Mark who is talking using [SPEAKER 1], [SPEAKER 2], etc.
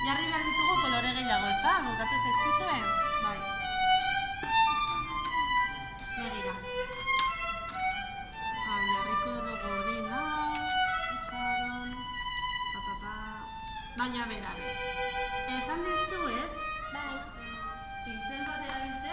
[SPEAKER 1] Jarri behar ditugu kolore gehiago, ez da? Bukatu zaizkizuen? Bai. Begira. Jarriko dugu urdin hau, itxaron, baina bera. Esan dizuet, pincel bat erabiltzea